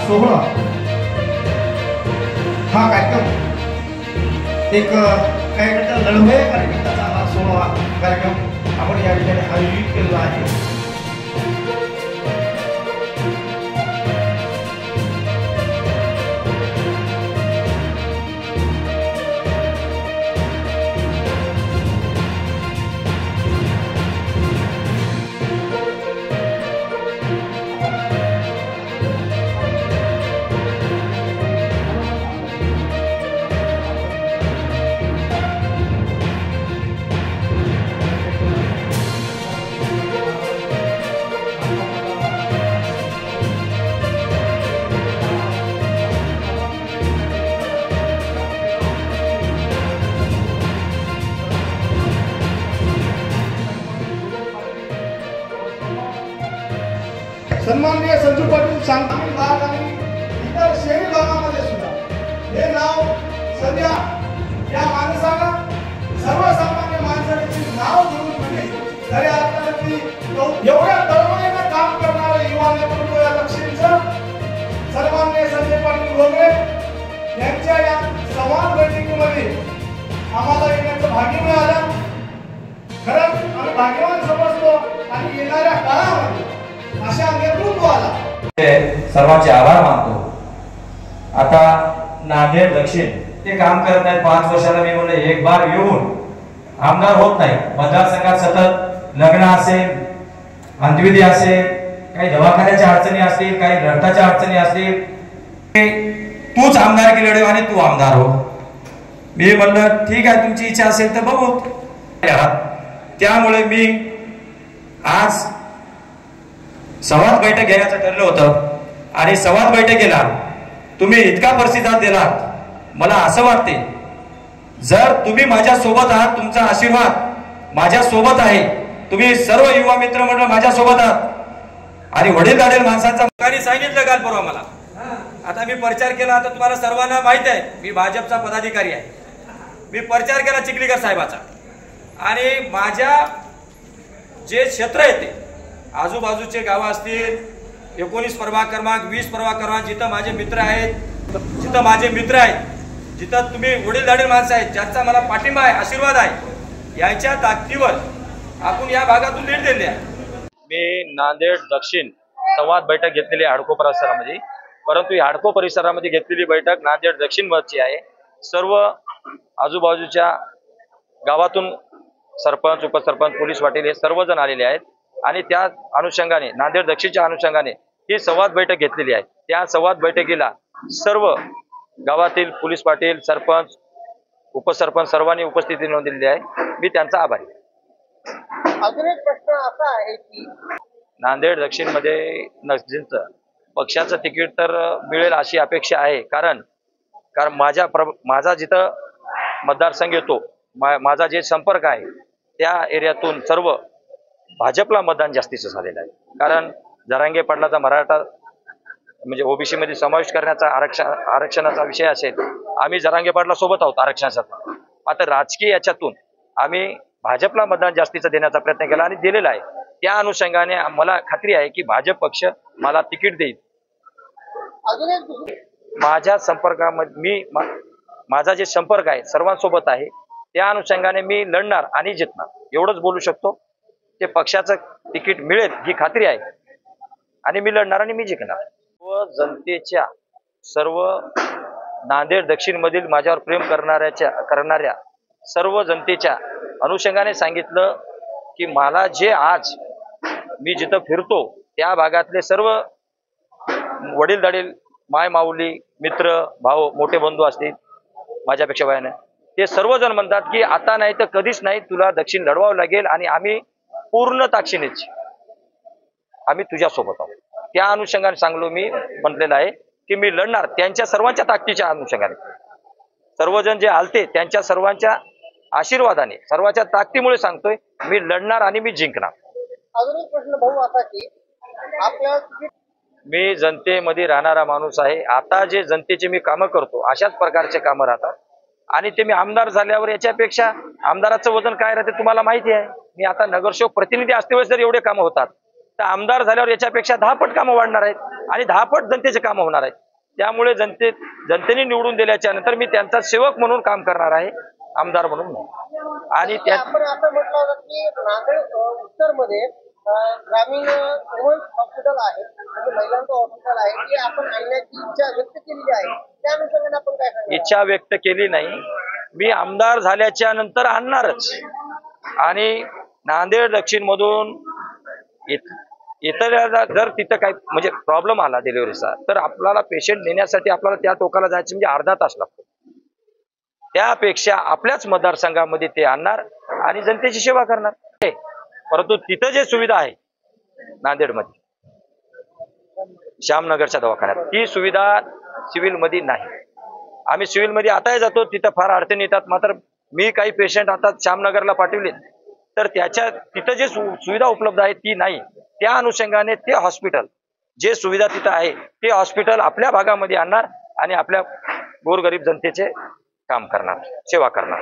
सोहळा हा कार्यक्रम एक कार्यक्रमाचा लढवय कार्यक्रमाचा हा सोहळा कार्यक्रम आपण या ठिकाणी आयोजित केलेला आहे। सन्माननीय संजू पाटील सांगली भाग आणि इतर शहरी भागामध्ये सुद्धा हे नाव सध्या या माणसाला सर्वसामान्य माणसाचे नाव घेऊन म्हणजे खऱ्या अर्थाने एवढ्या तळमळीने काम करणारे युवा नेतृत्व या दक्षिणचं सन्माननीय संजय पाटील वगैरे यांच्या या संवाद बैठकीमध्ये आम्हाला येण्याचं भाग्य मिळालं। खरंच आम्ही भाग्यवान समजतो आणि येणाऱ्या काळामध्ये अशा नेतृत्वाला सर्वांचे आभार मानतो। आता नांदेड दक्षिण ते काम करत आहेत 5 वर्षाला। मी म्हणलं एक बार येऊन आमदार होत नाही, मतदारसंघात सतत लग्न असेल, अंत्यविधी असेल, काही दवाखान्याच्या अडचणी असतील, काही रक्ताच्या अडचणी असतील, तूच आमदारकी लढव आणि तू आमदार हो। मी म्हणलं ठीक आहे, तुमची इच्छा असेल तर बघू। त्यामुळे मी आज संवाद बैठक घेण्याचं ठरलं होतं आणि संवाद बैठकीला तुम्ही इतका प्रतिसाद दिलात, मला असं वाटते जर तुम्ही माझ्या सोबत आहात, तुमचा आशीर्वाद माझ्या सोबत आहे, तुम्ही सर्व युवा मित्र मंडळ माझ्या सोबत आहात आणि वडीलधारी माणसांचा मुखाने सांगितलं काल परवा मला। आता मी प्रचार केला, आता तुम्हाला सर्वांना माहित आहे मी भाजपचा पदाधिकारी आहे। मी प्रचार केला चिखलीकर साहेबाचा आणि माझ्या जे क्षेत्र आहे ते आजूबाजूचे गावं असतील, 19 प्रभाग क्रमांक, 20 प्रभाग क्रमांक, जिथं माझे मित्र आहेत, जिथं तुम्ही वडीलधारी माणसं आहेत, ज्यांचा मला पाठिंबा आहे, आशीर्वाद आहे, यांच्या ताकदीवर आपण या भागातून लीड दिली आहे। मी नांदेड दक्षिण संवाद बैठक घेतलेली आहे हडको परिसरामध्ये, परंतु ही हडको परिसरामध्ये घेतलेली बैठक नांदेड दक्षिण मधची आहे। सर्व आजूबाजूच्या गावातून सरपंच, उपसरपंच, पोलीस पाटील हे सर्वजण आलेले आहेत आणि त्या अनुषंगाने नांदेड दक्षिणच्या अनुषंगाने ही संवाद बैठक घेतलेली आहे। त्या संवाद बैठकीला सर्व गावातील पोलीस पाटील, सरपंच, उपसरपंच सर्वांनी उपस्थिती नोंदवलेली आहे। मी त्यांचा आभारी आहे। अजून एक प्रश्न असा आहे की नांदेड दक्षिण मध्ये नक्कीच पक्षाचं तिकीट तर मिळेल अशी अपेक्षा आहे, कारण माझा जिथं मतदारसंघ येतो, माझा जे संपर्क आहे त्या एरियातून सर्व भाजपला मतदान जास्तीचं झालेलं आहे। कारण जरांगे पाटलाचा मराठा म्हणजे ओबीसी मध्ये समावेश करण्याचा आरक्षणाचा विषय असेल, आम्ही जरांगे पाटला सोबत आहोत आरक्षणासाठी। आता राजकीय याच्यातून आम्ही भाजपला मतदान जास्तीचं देण्याचा प्रयत्न केला आणि दिलेला आहे। त्या अनुषंगाने मला खात्री आहे की भाजप पक्ष मला तिकीट देईल। माझ्या संपर्कामध्ये माझा जे संपर्क आहे सर्वांसोबत आहे, त्या अनुषंगाने मी लढणार आणि जिंकणार एवढंच बोलू शकतो। ते पक्षाचं तिकीट मिळेल ही खात्री आहे आणि मी लढणार आणि मी जिंकणार। व जनतेच्या सर्व नांदेड दक्षिण मधील माझ्यावर प्रेम करणाऱ्या सर्व जनतेच्या अनुषंगाने सांगितलं की मला जे आज मी जिथं फिरतो त्या भागातले सर्व वडीलधारी माय माऊली, मित्र, भाऊ, मोठे बंधू असतील माझ्यापेक्षा वयाने, ते सर्वजण म्हणतात की आता नाही तर कधीच नाही, तुला दक्षिण लढवावं लागेल आणि आम्ही पूर्ण ताकदीनेच आम्ही तुझ्या सोबत आहोत। त्या अनुषंगाने सांगलो, मी म्हटलेलं आहे की मी लढणार त्यांच्या सर्वांच्या ताकदीच्या अनुषंगाने। सर्वजण जे आलते त्यांच्या सर्वांच्या आशीर्वादाने, सर्वांच्या ताकदीमुळे सांगतोय मी लढणार आणि मी जिंकणार। अजून एक प्रश्न भाऊ असा की आपल्या मी जनतेमध्ये राहणारा माणूस आहे। आता जे जनतेचे मी कामं करतो अशाच प्रकारचे कामं राहतात आणि ते मी आमदार झाल्यावर याच्यापेक्षा आमदाराचं वजन काय राहते तुम्हाला माहिती आहे। मी आता नगरसेवक प्रतिनिधी असते वेळेस जर एवढे कामं होतात तर आमदार झाल्यावर याच्यापेक्षा 10 पट कामं वाढणार आहेत। आणि 10 पट जनतेचे काम होणार आहेत. त्यामुळे जनतेने निवडून दिल्याच्या नंतर मी त्यांचा सेवक म्हणून काम करणार आहे, आमदार म्हणून नाही. आणि त्या आपण असं म्हटलं होतं की नांदेड उत्तर मध्ये ग्रामीण वुमन्स हॉस्पिटल आहे म्हणजे महिलांचं हॉस्पिटल आहे की आपण आणण्याची इच्छा व्यक्त केलेली आहे. त्या अनुषंगाने आपण काय सांगणार? इच्छा व्यक्त केली नाही, मी आमदार झाल्याच्या नंतर आणणारच. आणि नांदेड दक्षिण मधून इतर जर तिथं काही म्हणजे प्रॉब्लेम आला डिलिव्हरीचा, तर आपल्याला पेशंट नेण्यासाठी आपल्याला त्या टोकाला जायचं म्हणजे अर्धा तास लागतो. त्यापेक्षा आपल्याच मतदारसंघामध्ये ते आणणार आणि जनतेची सेवा करणार. परंतु तिथं जे सुविधा आहे नांदेडमध्ये श्यामनगरच्या दवाखान्यात, ती सुविधा सिव्हिलमध्ये नाही. आम्ही सिव्हिलमध्ये आताही जातो, तिथं फार अडचणी येतात. मात्र मी काही पेशंट आता श्यामनगरला पाठवले, तर त्याच्या तिथं जे सुविधा उपलब्ध आहे ती नाही. त्या अनुषंगाने ते हॉस्पिटल जे सुविधा तिथं आहे ते हॉस्पिटल आपल्या भागामध्ये आणणार आणि आपल्या गोरगरीब जनतेचे काम करणार, सेवा करणार.